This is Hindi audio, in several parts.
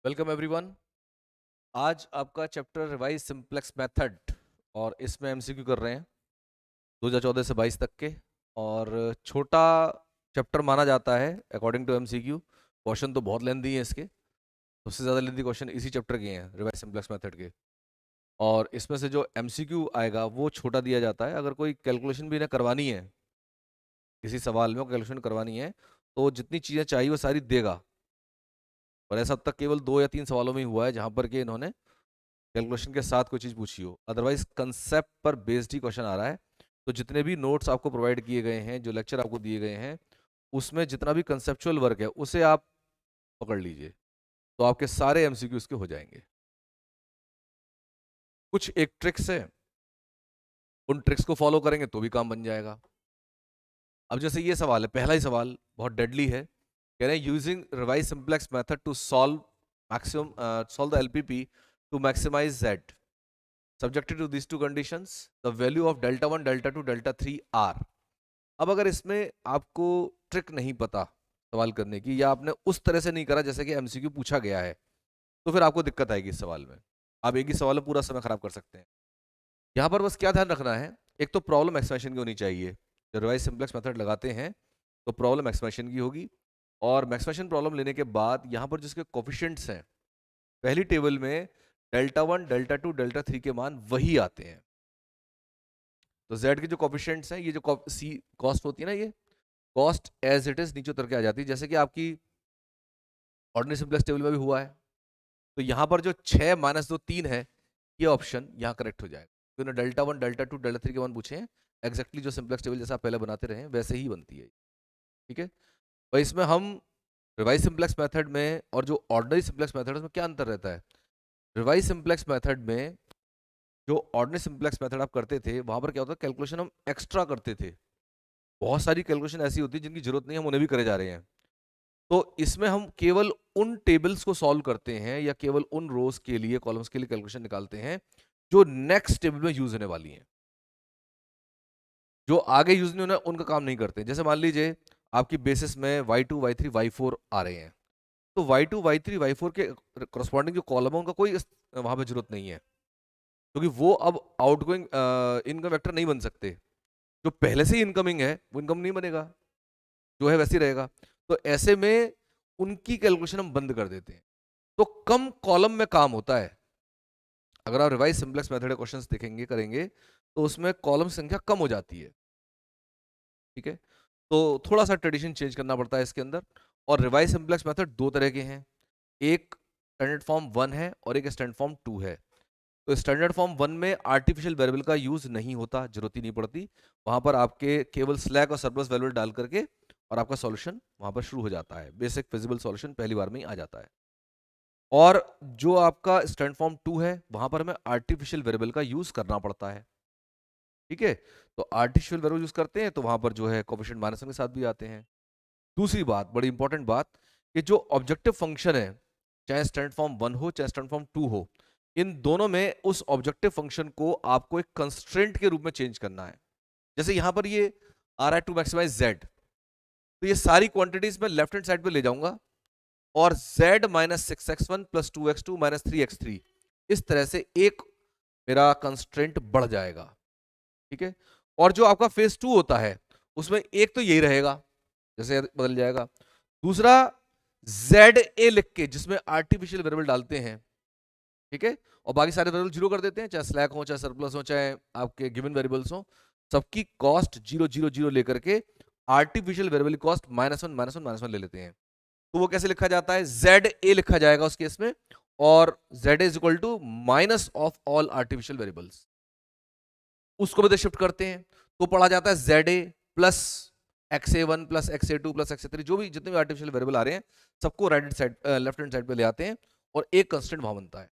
Welcome everyone. आज आपका चैप्टर रिवाइज सिंप्लेक्स मेथड और इसमें एमसीक्यू कर रहे हैं 2014 से 22 तक के। और छोटा चैप्टर माना जाता है अकॉर्डिंग टू एमसीक्यू। क्वेश्चन तो बहुत लेंदी है इसके, सबसे ज़्यादा लेंदी क्वेश्चन इसी चैप्टर के हैं रिवाइज सिंप्लेक्स मेथड के। और इसमें से जो एमसीक्यू आएगा वो छोटा दिया जाता है। अगर कोई कैलकुलेशन भी इन्हें करवानी है, किसी सवाल में कैलकुलेशन करवानी है, तो जितनी चीज़ें चाहिए वो सारी देगा। और ऐसा अब तक केवल 2 या 3 सवालों में ही हुआ है जहाँ पर कि इन्होंने कैलकुलेशन के साथ कोई चीज़ पूछी हो। अदरवाइज कंसेप्ट पर बेस्ड ही क्वेश्चन आ रहा है। तो जितने भी नोट्स आपको प्रोवाइड किए गए हैं, जो लेक्चर आपको दिए गए हैं, उसमें जितना भी कंसेप्चुअल वर्क है उसे आप पकड़ लीजिए, तो आपके सारे एमसीक्यू इसके हो जाएंगे। कुछ एक ट्रिक्स है, उन ट्रिक्स को फॉलो करेंगे तो भी काम बन जाएगा। अब जैसे ये सवाल है, पहला ही सवाल बहुत डेडली है। कह रहे हैं using revise simplex method to solve the LPP to maximise Z subjected to these two conditions, the value of delta 1 delta 2 delta 3 are। अब अगर इसमें आपको ट्रिक नहीं पता सवाल करने की, या आपने उस तरह से नहीं करा जैसे कि एमसीक्यू पूछा गया है, तो फिर आपको दिक्कत आएगी इस सवाल में। आप एक ही सवाल में पूरा समय खराब कर सकते हैं। यहाँ पर बस क्या ध्यान रखना है, एक तो प्रॉब्लम एक्सप्रेशन की होनी चाहिए। जब रिवाइज सिंप्लेक्स मेथड लगाते हैं तो प्रॉब्लम एक्सप्रेशन की होगी। और मैक्सप्रेशन प्रॉब्लम लेने के बाद यहाँ पर जिसके कोफिशिएंट्स हैं पहली टेबल में, डेल्टा 1 डेल्टा 2 डेल्टा 3 के मान वही आते हैं। तो z के जो कोफिशिएंट्स हैं, ये जो सी कॉस्ट होती है ना, ये कॉस्ट एज इट इज नीचे उतर के आ जाती है, जैसे कि आपकी ऑर्डिनरी सिंप्लेक्स टेबल में भी हुआ है। तो यहाँ पर जो 6 माइनस 2 3 है, ये ऑप्शन यहाँ करेक्ट हो जाएगा। तो इन्होंने डेल्टा 1 डेल्टा 2 डेल्टा 3 के मान पूछे हैं, एग्जैक्टली जो सिंप्लेक्स टेबल जैसा आप पहले बनाते रहे वैसे ही बनती है। ठीक है। और इसमें हम रिवाइज सिंप्लेक्स मेथड में और जो ऑर्डिनरी सिंप्लेक्स मेथड में क्या अंतर रहता है। रिवाइज सिंप्लेक्स मेथड में जो ऑर्डिनरी सिंप्लेक्स मेथड आप करते थे, वहां पर क्या होता है, कैलकुलेशन हम एक्स्ट्रा करते थे। बहुत सारी कैलकुलेशन ऐसी होती है जिनकी जरूरत नहीं, हम उन्हें भी करे जा रहे हैं। तो इसमें हम केवल उन टेबल्स को सॉल्व करते हैं या केवल उन रोज के लिए, कॉलम्स के लिए कैलकुलेशन निकालते हैं जो नेक्स्ट टेबल में यूज होने वाली हैं। जो आगे यूज नहीं होना उनका काम नहीं करते। जैसे मान लीजिए आपकी बेसिस में y2 y3 y4 आ रहे हैं, तो y2 y3 y4 के करस्पॉन्डिंग जो कॉलम है उनका कोई वहां पर जरूरत नहीं है, क्योंकि वो अब आउटगोइंग इनकम वेक्टर नहीं बन सकते। जो पहले से ही इनकमिंग है वो इनकम नहीं बनेगा, जो है वैसे ही रहेगा। तो ऐसे में उनकी कैलकुलेशन हम बंद कर देते हैं, तो कम कॉलम में काम होता है। अगर आप रिवाइज सिंप्लेक्स मेथड क्वेश्चंस देखेंगे करेंगे तो उसमें कॉलम संख्या कम हो जाती है। ठीक है। तो थोड़ा सा ट्रेडिशन चेंज करना पड़ता है इसके अंदर। और रिवाइज सिंप्लेक्स मेथड दो तरह के हैं, एक स्टैंडर्ड फॉर्म 1 है और एक स्टैंडर्ड फॉर्म 2 है। तो स्टैंडर्ड फॉर्म 1 में आर्टिफिशियल वेरिएबल का यूज नहीं होता, जरूरत ही नहीं पड़ती। वहां पर आपके केवल स्लैक और सरप्लस वैल्यू डाल करके और आपका सॉल्यूशन वहां पर शुरू हो जाता है, बेसिक फिजिबल सॉल्यूशन पहली बार में ही आ जाता है। और जो आपका स्टैंडर्ड फॉर्म 2 है, वहां पर हमें आर्टिफिशियल वेरिएबल का यूज करना पड़ता है। ठीक है। तो आर्टिफिशियल वेरिएबल यूज करते हैं तो वहां पर जो है कोएफिशिएंट माइनस के साथ भी आते हैं। दूसरी बात, बड़ी इंपॉर्टेंट बात, कि जो ऑब्जेक्टिव फंक्शन है, चाहे स्टैंडर्ड फॉर्म 1 हो चाहे स्टैंडर्ड फॉर्म 2 हो, इन दोनों में उस ऑब्जेक्टिव फंक्शन को आपको एक कंस्ट्रेंट के रूप में चेंज करना है। जैसे यहां पर ये आ रहा है टू मैक्सिमाइज जेड, तो ये सारी क्वांटिटीज मैं लेफ्ट हैंड साइड पे ले जाऊंगा और z minus 6x1 plus 2x2 minus 3x3, इस तरह से एक मेरा कंस्ट्रेंट बढ़ जाएगा। ठीक है। और जो आपका फेज 2 होता है उसमें एक तो यही रहेगा, जैसे बदल जाएगा। दूसरा जेड ए लिख के जिसमें आर्टिफिशियल वेरिएबल डालते हैं, ठीक है, और बाकी सारे वेरिएबल जीरो कर देते हैं, चाहे स्लैक हो चाहे सरप्लस हो चाहे आपके गिवन वेरिएबल्स हो, सबकी कॉस्ट 0 0 0 लेकर के आर्टिफिशियल वेरिएबल कॉस्ट -1 -1 -1 ले लेते हैं। तो वो कैसे लिखा जाता है, जेड ए लिखा जाएगा उस केस में, और Z is equal to minus of all artificial variables. उसको भी शिफ्ट करते हैं तो पढ़ा जाता है Z A plus XA1 plus XA2 plus XA3, जो भी जितने भी आर्टिफिशियल वेरिएबल आ रहे हैं सबको right side left hand side पे ले आते हैं और एक कंस्टेंट वहां बनता है।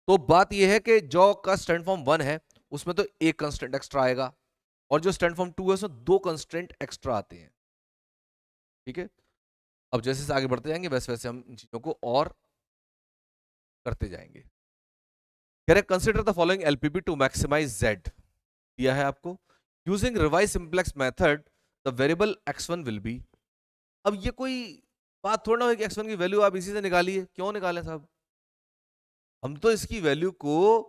तो बात यह है कि जो का स्टैंड फॉर्म 1 है उसमें तो एक कंस्टेंट एक्स्ट्रा आएगा, और जो स्टैंड फॉर्म 2 है उसमें दो कंस्टेंट एक्स्ट्रा आते हैं। ठीक है। अब जैसे जैसे आगे बढ़ते जाएंगे वैसे वैसे हम इन चीजों को और करते जाएंगे। कह रहे consider the following LPP to maximise Z, दिया है आपको। Using revise simplex method the variable x1 will be. अब ये कोई बात थोड़ा ना हो कि x1 की वैल्यू आप इसी से निकालिए, क्यों निकालें साहब? हम तो इसकी वैल्यू को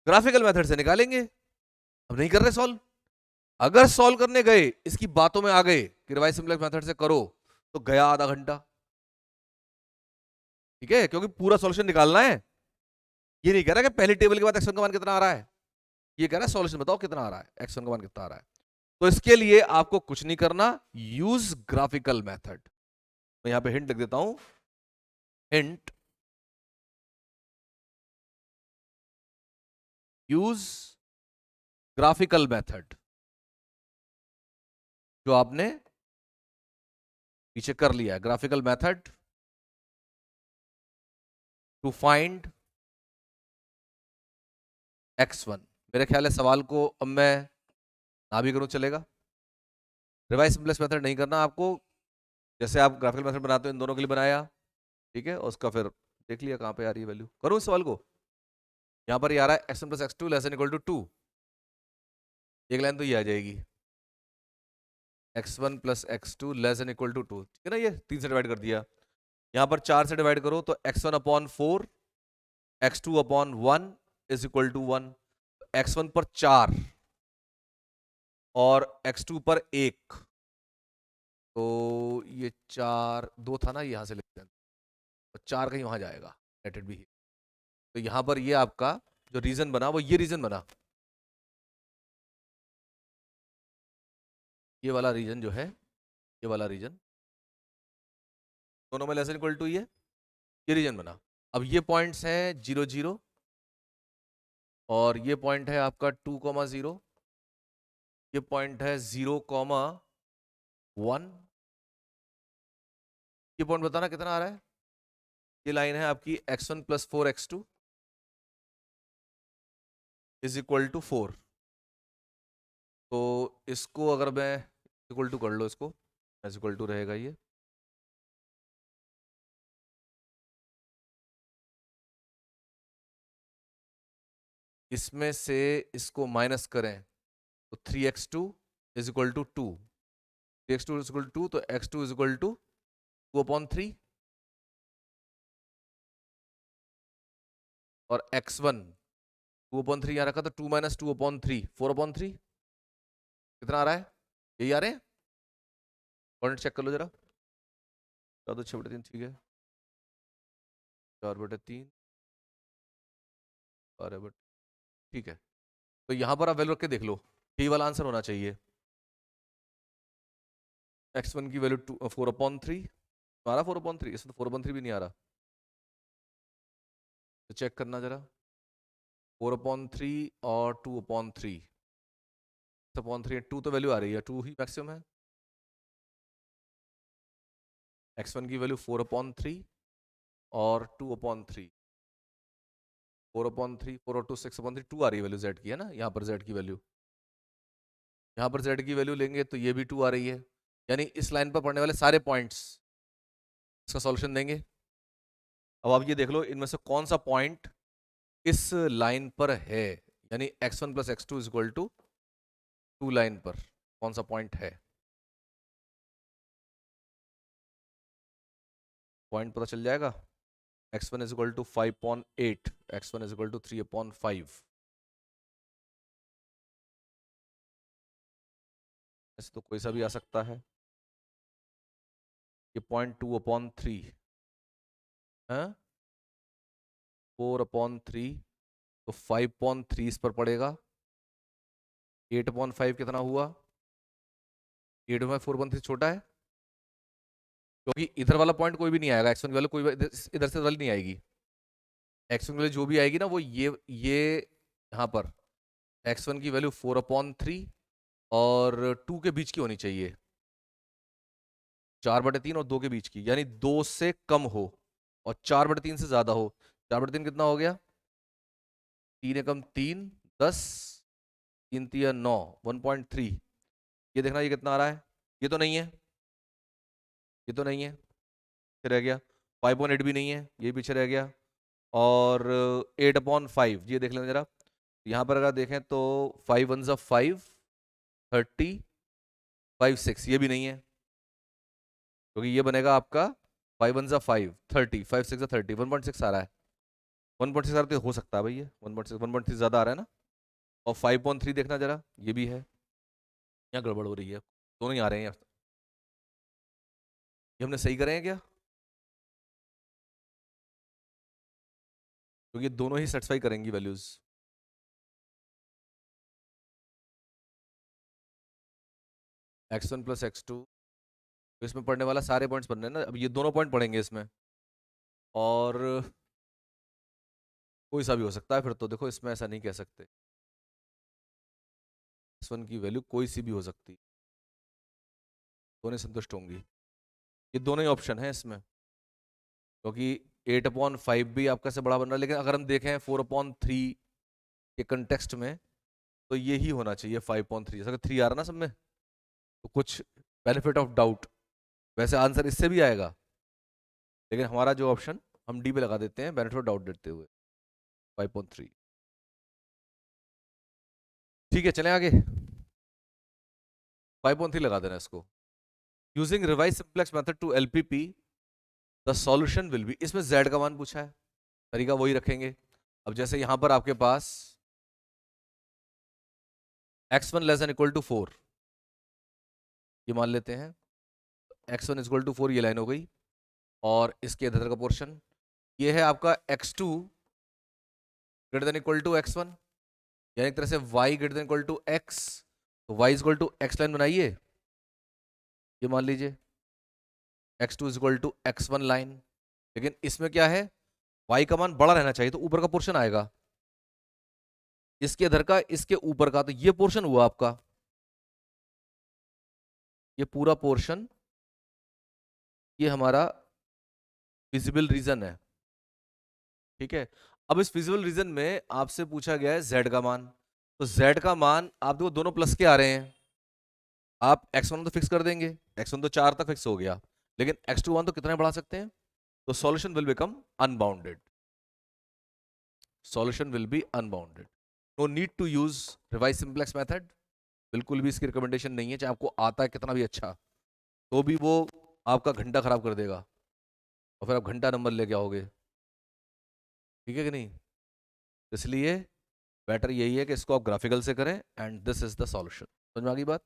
ग्राफिकल मेथड से निकालेंगे, अब नहीं कर रहे सॉल्व। अगर सॉल्व करने गए इसकी बातों में आ गए कि रिवाइज सिंपलेक्स मेथड से करो, तो गया आधा घंटा। ठीक है, क्योंकि पूरा सॉल्यूशन निकालना है। ये नहीं कह रहा कि पहली टेबल के बाद x1 का मान कितना आ रहा है, ये कह रहा है सॉल्यूशन बताओ कितना आ रहा है, x1 का मान कितना आ रहा है। तो इसके लिए आपको कुछ नहीं करना, यूज ग्राफिकल मेथड। मैं यहां पे हिंट लिख देता हूं, हिंट यूज ग्राफिकल मेथड, जो आपने पीछे कर लिया है। Graphical method to find x1। मेरे ख्याल है सवाल को अब मैं ना भी करूं चलेगा। रिवाइज सिंपलेक्स मेथड नहीं करना आपको, जैसे आप ग्राफिकल मेथड बनाते हो इन दोनों के लिए बनाया, ठीक है, उसका फिर देख लिया कहां पे आ रही है वैल्यू। करूं इस सवाल को, यहां पर ये आ रहा है x1 + x2 less than equal to 2, एक लाइन तो ये आ जाएगी, x1 + x2 less than equal to 2, ठीक है ना। ये 3 से डिवाइड कर दिया, यहां पर 4 से डिवाइड करो तो x1/4 x2/1 is equal to 1। x1 पर 4 और x2 पर 1, तो ये 4 2 था ना, यहां से लिखते हैं तो 4 कहीं वहां जाएगा, लेट इट बी। तो यहां पर ये आपका जो रीजन बना वो ये रीजन बना, ये वाला रीजन जो है, ये वाला रीजन दोनों में लेस देन इक्वल टू ये रीजन बना। अब ये पॉइंट्स हैं 0 0 और ये पॉइंट है आपका 2,0, ये पॉइंट है 0,1। ये पॉइंट बताना कितना आ रहा है, ये लाइन है आपकी x1 + 4 x2 is equal to 4। तो इसको अगर मैं इक्वल टू कर लो, इसको इज इक्वल टू रहेगा ये, इसमें से इसको माइनस करें तो 3x2 is equal to 2, 3x2 is equal to 2, तो x2 इज इक्वल टू 2/3 और x1 2/3 यहाँ रखा, तो 2 - 2/3 4/3 कितना आ रहा है, यही आ रहे हैं। पॉइंट चेक कर लो जरा, 6/3 ठीक है, 4/3 12/, ठीक है। तो यहां पर आप वैल्यू रख के देख लो, यही वाला आंसर होना चाहिए। x1 की वैल्यू 4/3 आ रहा, 4/3, इसमें तो 4/3 भी नहीं आ रहा, तो चेक करना जरा, 4/3 और 2/3, 6/3 2 तो वैल्यू आ रही है, 2 ही मैक्सिमम है। x1 की वैल्यू 4/3 और 2/3, 4/3 4 और 2 6/3, 2 आ रही है वैल्यू z की, है ना। यहाँ पर z की वैल्यू, यहाँ पर z की वैल्यू लेंगे तो ये भी 2 आ रही है, यानी इस लाइन पर पड़ने वाले सारे पॉइंट्स इसका सॉल्यूशन देंगे। अब आप ये देख लो इनमें से कौन सा पॉइंट इस लाइन पर है, यानी x1 + x2 is equal to 2 line पर कौन सा पॉइंट है। पॉइंट पता चल जाएगा, x1 is equal to 5.8, x1 is equal to 3/5, ऐसे तो कोई सा भी आ सकता है। ये पॉइंट 2/3 है, 4/3, तो 5.3 इस पर पड़ेगा, 8/5 कितना हुआ, 8/5 4/3 छोटा है, क्योंकि इधर वाला पॉइंट कोई भी नहीं आएगा, x1 की वैल्यू कोई इधर से वाली नहीं आएगी, x1 की वैल्यू जो भी आएगी ना वो ये यहाँ पर x1 की वैल्यू 4/3 और 2 के बीच की होनी चाहिए, 4/3 और 2 के बीच की, यानी 2 से कम हो और 4/3 से ज्यादा हो। 4/3 कितना हो गया, 3 एकम 3 10, 3 3 9, 1.3। ये देखना ये कितना आ रहा है, ये तो नहीं है, ये तो नहीं है, पीछे रह गया। 5.8 भी नहीं है, ये पीछे रह गया। और 8/5 ये देख लेना जरा, यहाँ पर अगर देखें तो 5 1 5 30 5 6, ये भी नहीं है, क्योंकि ये बनेगा आपका 5 1 5 30, 5 6 30, 1.6 आ रहा है। 1.6 आ रहा है तो हो सकता है भाई, ये 1.6 1.3 ज़्यादा आ रहा है ना। और 5.3 देखना जरा, ये भी है। यहाँ गड़बड़ हो रही है, दोनों ही आ रहे हैं। ये हमने सही करे हैं क्या? क्योंकि दोनों ही सेटिस्फाई करेंगी वैल्यूज। x1 प्लस x2, इसमें पढ़ने वाला सारे पॉइंट्स बन रहे हैं ना, अब ये दोनों पॉइंट पढ़ेंगे इसमें। और कोई सा भी हो सकता है फिर तो, देखो इसमें ऐसा नहीं कह सकते। x1 की वैल्यू कोई सी भी हो सकती, दोनों संतुष्ट होंगी। ये दोनों ही ऑप्शन है इसमें, क्योंकि 8/5 भी आपका से बड़ा बन रहा है, लेकिन अगर हम देखें 4/3 के कंटेक्स्ट में तो ये ही होना चाहिए 5.3, जैसा कि 3 आ रहा ना सब में, तो कुछ बेनिफिट ऑफ डाउट, वैसे आंसर इससे भी आएगा, लेकिन हमारा जो ऑप्शन हम डी पे लगा देते हैं बेनिफिट ऑफ डाउट देते हुए 5.3। ठीक है चलें आगे, 5.3 लगा देना इसको। Using revise simplex method to LPP the solution will be, इसमें z का मान पूछा है, तरीका वही रखेंगे। अब जैसे यहां पर आपके पास x1 less than equal to 4, ये मान लेते हैं, x1 इक्वल टू 4 ये लाइन हो गई, और इसके इधर का पोर्शन ये है आपका x2 greater than equal to x1, यानी एक तरह से y greater than equal to x, तो y equal to x line बनाइए, ये मान लीजिए x2 equal to x1 line. लेकिन इसमें क्या है, y का मान बड़ा रहना चाहिए, तो ऊपर का पोर्शन आएगा, इसके इधर का इसके ऊपर का, तो ये पोर्शन हुआ आपका, ये पूरा पोर्शन, ये हमारा विजिबल रीजन है। ठीक है, अब इस विजिबल रीजन में आपसे पूछा गया है z का मान, तो z का मान आप देखो दोनों प्लस के आ रहे हैं, आप x1 तो फिक्स कर देंगे, x1 तो 4 तक फिक्स हो गया, लेकिन x2 मान तो कितना बढ़ा सकते हैं, तो solution will become unbounded, solution will be unbounded. No need to use revise simplex method, बिल्कुल भी इसकी रिकमेंडेशन नहीं है, चाहे आपको आता है कितना भी अच्छा, तो भी वो आपका घंटा खराब कर देगा, और फिर आप घंटा नंबर लेके आओगे, ठीक है कि नहीं। इसलिए बेटर यही है कि इसको आप ग्राफिकल से करें, and this is the solution. समझ में आ गई बात,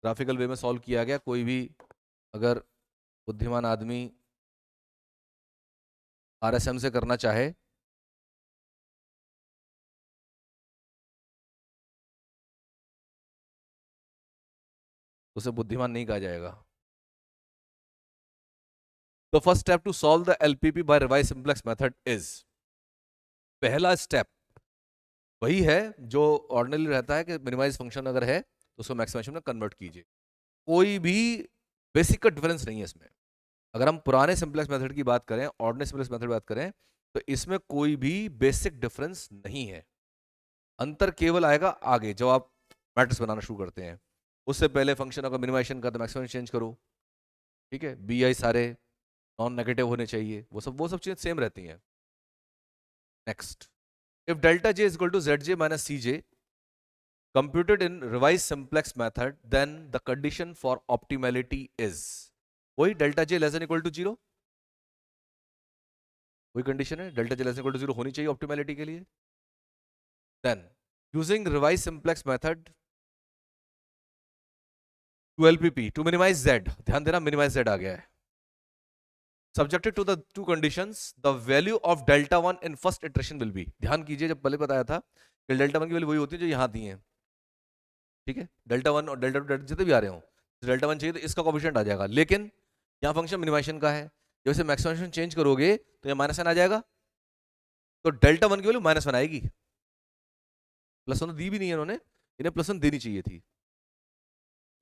ग्राफिकल वे में सॉल्व किया गया, कोई भी अगर बुद्धिमान आदमी आरएसएम से करना चाहे तो उसे बुद्धिमान नहीं कहा जाएगा। The first step to solve the LPP by revise simplex method is, पहला स्टेप वही है जो ऑर्डिनरी रहता है कि मिनिमाइज फंक्शन अगर है तो उसको मैक्सिमाइजेशन में कन्वर्ट कीजिए, कोई भी बेसिक का डिफरेंस नहीं है इसमें। अगर हम पुराने सिंप्लेक्स मेथड की बात करें, ऑर्डिनरी सिंप्लेक्स मेथड की बात करें, तो इसमें कोई भी बेसिक डिफरेंस नहीं है, अंतर केवल आएगा आगे जब आप मैट्रिक्स बनाना शुरू करते हैं, उससे पहले फंक्शन अगर मिनिमाइजेशन का तो मैक्सिमाइजेशन चेंज करो, ठीक है, बी आई सारे नॉन नेगेटिव होने चाहिए, वो सब चीजें सेम रहती हैं। Next, if delta j is equal to zj minus cj computed in revised simplex method, then the condition for optimality is, वही delta j less than equal to 0, वही कंडीशन है, delta j less than equal to 0 होनी चाहिए ऑप्टिमैलिटी के लिए। then using revised simplex method to LPP to minimize z, ध्यान देना minimize z आ गया है, subjected to the two conditions, the value of delta 1 in first iteration will be, ध्यान कीजिए जब पहले बताया था कि delta 1 की वैल्यू वही होती है जो यहां दी है, ठीक है, डेल्टा 1 और डेल्टा 2 जितने भी आ रहे हो, डेल्टा 1 चाहिए तो इसका कोफिशिएंट आ जाएगा, लेकिन यहाँ फंक्शन मिनिमाइजेशन का है, जब इसे मैक्सिमाइजेशन चेंज करोगे तो ये -1 आ जाएगा, तो डेल्टा 1 की वैल्यू -1 आएगी, +1 तो दी भी नहीं है इन्होंने, इन्हें +1 देनी चाहिए थी,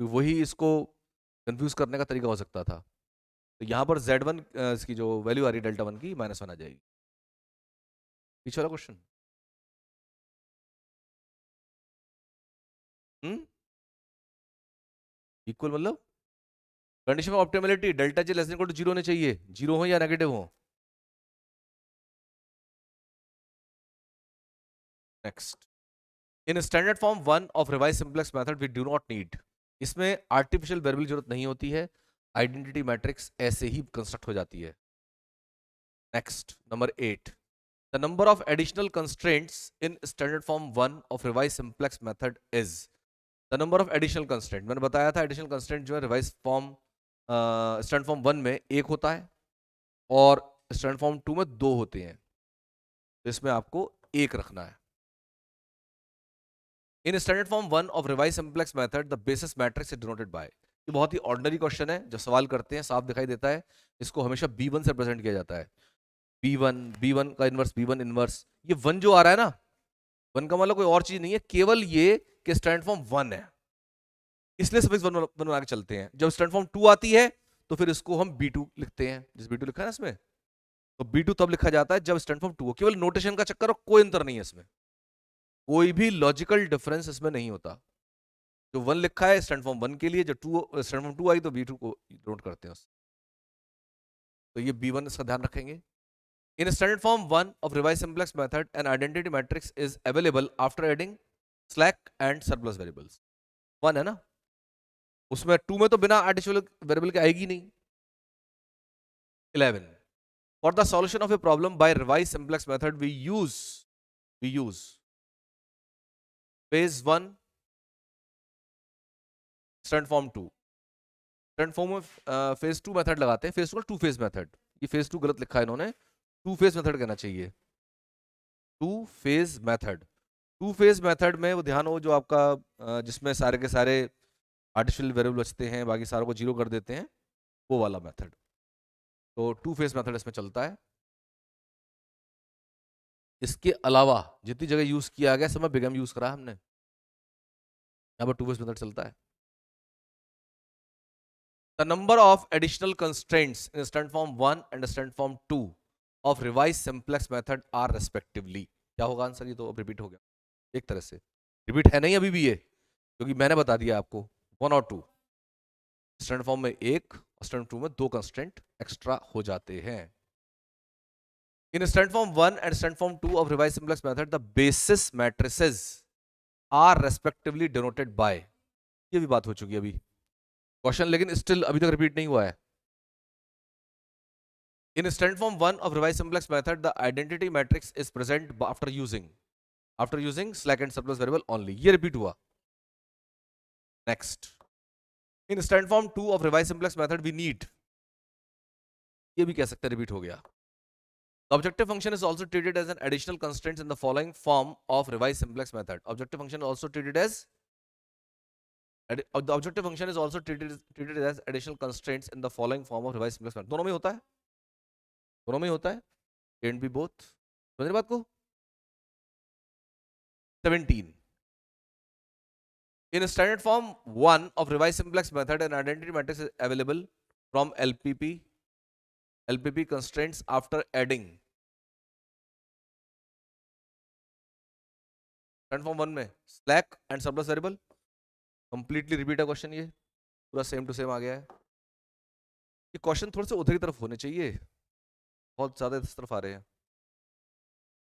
तो वही इसको कंफ्यूज करने का तरीका हो सकता था। तो यहाँ पर Z1 इसकी जो वैल्यू आ रही है डेल्टा 1 की -1 आ जाएगी। पीछे वाला क्वेश्चन इक्वल मतलब condition of optimality delta j less than equal to 0 होने चाहिए, 0 हो या नेगेटिव हो। Next, in standard form 1 of revise simplex method we do not need, इसमें आर्टिफिशियल वेरिएबल जरूरत नहीं होती है, आइडेंटिटी मैट्रिक्स ऐसे ही कंस्ट्रक्ट हो जाती है। Next number 8, the number of additional constraints in standard form 1 of revise simplex method is. The number of additional constraint, मैंने बताया था एडिशनल कंस्ट्रेंट जो है रिवाइज फॉर्म स्टैंडर्ड फॉर्म 1 में एक होता है और स्टैंडर्ड फॉर्म 2 में 2 होते हैं, तो इसमें आपको एक रखना है। इन standard form 1 of revise simplex method the basis matrix is denoted by. ये बहुत ही ऑर्डिनरी क्वेश्चन है, जब सवाल करते हैं साफ दिखाई देता है, इसको हमेशा B1 से प्रेजेंट किया जाता है। B1 का इनवर्स B1 इनवर्स, ये 1 जो आ रहा है ना, 1 का मतलब कोई और चीज नहीं है, केवल ये कि स्टैंडर्ड फॉर्म 1 है, इसलिए सफिक्स 1 बना के चलते हैं। जब स्टैंडर्ड फॉर्म 2 आती है तो फिर इसको हम B2 लिखते हैं, जिस B2 लिखा है ना इसमें, तो B2 तब लिखा जाता है जब स्टैंडर्ड फॉर्म 2 हो। केवल नोटेशन का चक्कर, और कोई अंतर नहीं है इसमें, कोई भी लॉजिकल डिफरेंस इसमें नहीं होता। जो 1 लिखा है स्टैंडर्ड फॉर्म 1 के लिए, जो स्टैंडर्ड फॉर्म 2 आई तो B2 को नोट करते हैं। तो ये B1 इसका ध्यान रखेंगे। In standard form 1 of revised simplex method, an identity matrix is available after adding slack and surplus variables. 1 है ना, उसमें 2 में तो बिना एडिशनल वेरिएबल के आएगी नहीं। 11, for the solution of a problem by revised simplex method we use phase 1 standard form 2, standard form में phase 2 मेथड लगाते हैं। phase 2 का 2 phase मेथड, ये phase 2 गलत लिखा है इन्होंने, 2 phase मेथड कहना चाहिए। 2 phase मेथड, 2 phase मेथड में वो ध्यान हो जो आपका जिसमें सारे के सारे आर्टिफिशियल वेरिएबल बचते हैं, बाकी सारों को 0 कर देते हैं, वो वाला मेथड। तो 2 phase मेथड इसमें चलता है। इसके अलावा जितनी जगह यूज किया गया सब में बिगम यूज करा हमने, यहाँ पर 2 phase मेथड चलता है। The number of additional constraints in standard form 1 and standard form 2 of revised simplex method are respectively। क्या होगा आंसर? ये तो अब रिपीट हो गया एक तरह से, रिपीट है नहीं अभी भी ये, क्योंकि मैंने बता दिया आपको 1 और 2, स्टैंडर्ड फॉर्म में एक और स्टैंडर्ड 2 में 2 कंस्ट्रेंट एक्स्ट्रा हो जाते हैं। In standard form 1 and standard form 2 of revised simplex method the basis matrices are respectively denoted by। ये भी बात हो चुकी है अभी क्वेश्चन, लेकिन स्टिल अभी तक रिपीट नहीं हुआ है। In standard form 1 of revised simplex method the identity matrix is present after using slack and surplus variable only। ये रिपीट हुआ। Next, in standard form 2 of revised simplex method we need, ये भी कह सकते हैं रिपीट हो गया। The objective function is also treated as an additional constraint in the following form of revised simplex method। Objective function is also treated as the objective function is also treated as additional constraints in the following form of revised simplex method। दोनों में होता है, दोनों में होता है, कैन बी बोथ। समझ रहे बात को? 17, in standard form 1 of revised simplex method an identity matrix is available from LPP constraints after adding standard form 1 में slack and surplus variable। Completely repeat है क्वेश्चन, ये पूरा सेम टू सेम आ गया है। ये क्वेश्चन थोड़े से उधर की तरफ होने चाहिए, बहुत ज्यादा इस तरफ आ रहे हैं।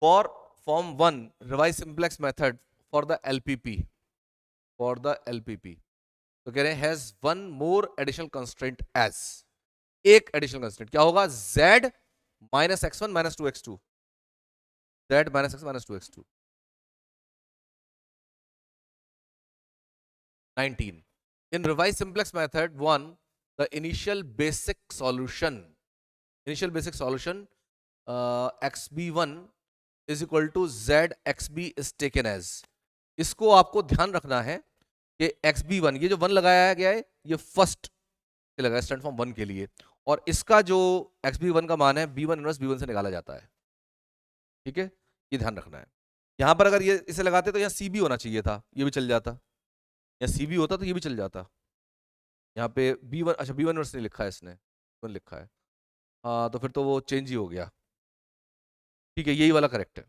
For form 1 revise simplex method for the LPP, तो कह रहे हैं has one more additional constraint as, एक एडिशनल कंस्ट्रेंट क्या होगा? z minus x1 minus 2x2, z minus x minus 2x2। 19, in revised simplex method 1 the initial basic solution xb1 is equal to zxb is taken as। इसको आपको ध्यान रखना है कि xb1, ये जो 1 लगाया गया है ये फर्स्ट लगाया स्टैंड फॉर्म 1 के लिए, और इसका जो xb1 का मान है b1 इनवर्स b1 से निकाला जाता है। ठीक है, ये ध्यान रखना है। यहां पर अगर ये इसे लगाते तो यहाँ cb होना चाहिए था, ये भी चल जाता, या cb होता तो ये भी चल जाता। यहाँ पे b1, अच्छा b1 इनवर्स नहीं लिखा है इसने, 1 लिखा है, हाँ तो फिर तो वो चेंज ही हो गया। ठीक है, यही वाला करेक्ट है।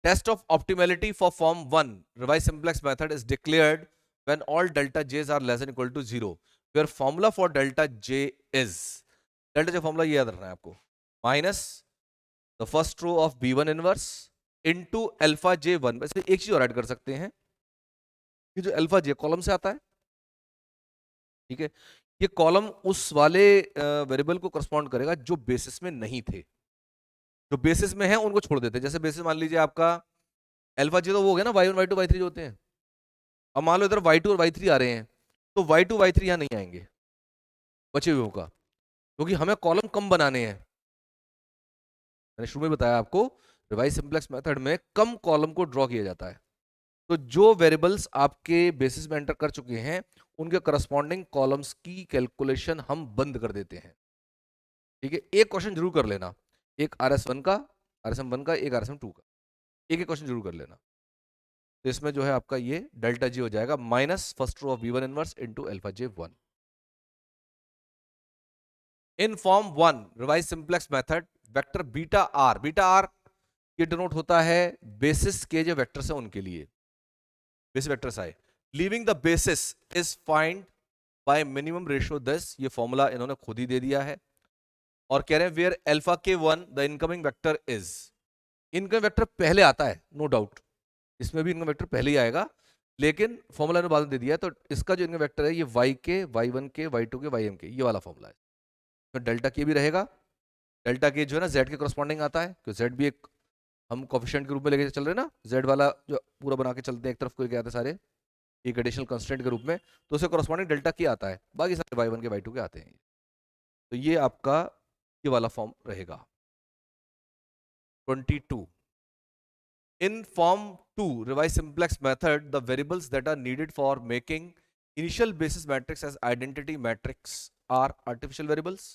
Test of optimality for form 1 revise simplex method is declared when all delta j's are less than equal to 0 where formula for delta j is, delta j formula ये याद रखना है आपको, minus the first row of b1 inverse into alpha j1। वैसे एक चीज और ऐड कर सकते हैं, ये जो अल्फा j कॉलम से आता है, ठीक है, ये कॉलम उस वाले वेरिएबल को करस्पॉन्ड करेगा जो बेसिस में नहीं थे। जो बेसिस में है उनको छोड़ देते हैं। जैसे बेसिस मान लीजिए आपका अल्फा जी, तो वो हो गया ना y1 y2 y3 जो होते हैं। अब मान लो इधर y2 और y3 आ रहे हैं, तो y2 y3 यहाँ नहीं आएंगे बचे हुए का, क्योंकि हमें कॉलम कम बनाने हैं। मैंने शुरू में बताया आपको, रिवाइज सिंपलेक्स मेथड में कम कॉलम को ड्रॉ किया जाता है। तो जो वेरिएबल्स आपके बेसिस में एंटर कर चुके हैं उनके करस्पॉन्डिंग कॉलम्स की कैलकुलेशन हम बंद कर देते हैं। ठीक है, एक क्वेश्चन जरूर कर लेना, एक RS1 का, RSM1 का, एक RSM2 का, एक एक क्वेश्चन जरूर कर लेना। तो इसमें जो है आपका ये डेल्टा जी हो जाएगा minus first row of V1 inverse into alpha J1। In form 1 revise simplex method vector beta R ये डिनोट होता है बेसिस के जो वेक्टर्स हैं उनके लिए, बेसिस वेक्टर्स आए। Leaving the basis is find by minimum ratio 10, ये फॉर्मूला इन्होंने खुद ही दे दिया है। और कह रहे हैं वेयर अल्फा के 1 the incoming vector is, incoming vector पहले आता है नो डाउट, इसमें भी इनकमिंग वेक्टर पहले ही आएगा, लेकिन फॉर्मूला ने बाद में दे दिया है। तो इसका जो इनकमिंग वेक्टर है ये y के, y1 के, y2 के, ym के, ये वाला फॉर्मूला है। तो डेल्टा के भी रहेगा, डेल्टा के जो है ना z के करस्पॉन्डिंग आता है, क्योंकि z भी एक हम कोफिशिएंट के रूप में लेके चल रहे हैं ना, z वाला जो पूरा बना के चलते हैं एक तरफ को लेके आते हैं सारे एक एडिशनल कंस्ट्रेंट के रूप में, तो उसे करस्पॉन्डिंग डेल्टा के आता है, बाकी सारे y1 के y2 के आते हैं। तो ये आपका ये वाला फॉर्म रहेगा। 22 in form 2 revised simplex method the variables that are needed for making initial basis matrix as identity matrix are artificial variables,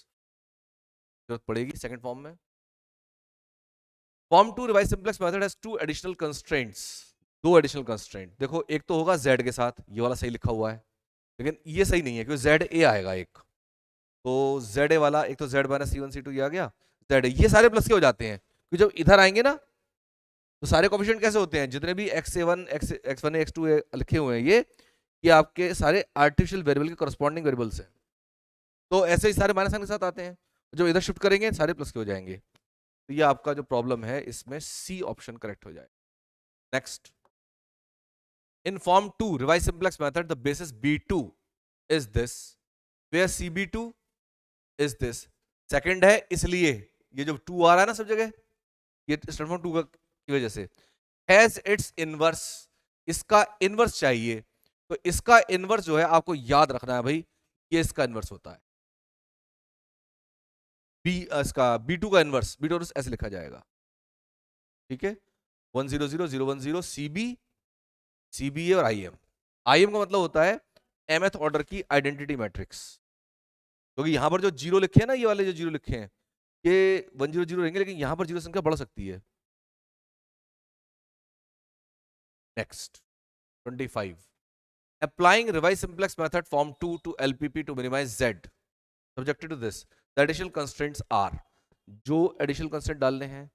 जरूरत पड़ेगी सेकंड फॉर्म में। Form 2 revise simplex method has two additional constraints, दो एडिशनल कंस्ट्रेंट। देखो एक तो होगा z के साथ, ये वाला सही लिखा हुआ है, लेकिन ये सही नहीं है क्योंकि ZA आएगा एक, तो ZA वाला एक तो Z माइनस C1 C2 ये आ गया, ZA ये सारे प्लस के हो जाते हैं, क्योंकि जब इधर आएंगे ना तो सारे कोफिशिएंट कैसे होते हैं, जितने भी x1 x1 x2 लिखे हुए हैं ये आपके सारे आर्टिफिशियल वेरिएबल के करस्पॉन्डिंग वेरिएबल्स हैं। तो ऐसे ही सारे माइनस साइन के साथ आते हैं, जो इधर शिफ्ट करेंगे सारे प्लस के हो जाएंगे। तो ये आपका जो प्रॉब्लम है इसमें सी ऑप्शन करेक्ट हो जाए। Next, in form 2 revise simplex method the basis B2 is this where CB2 is this. Second है इसलिए ये जो 2 आ रहा है ना सब जगह, ये स्टार्ट फ्रॉम 2 की वजह से हैज इट्स इनवर्स, इसका इनवर्स चाहिए। तो इसका इनवर्स जो है आपको याद रखना है भाई, ये इसका इनवर्स होता है इसका B2 का इनवर्स, B2 ऐसे लिखा जाएगा। ठीक है, 100 010 CB और IM का मतलब होता है mth ऑर्डर की आइडेंटिटी मैट्रिक्स, क्योंकि यहां पर जो जीरो लिखे हैं ना, ये वाले जो जीरो लिखे हैं ये 100 रहेंगे, लेकिन यहां पर जीरो संख्या बढ़ सकती है। Next 25 applying revised simplex method form 2 to LPP to minimize Z subjected to this the additional constraints are, जो additional constraint डालने हैं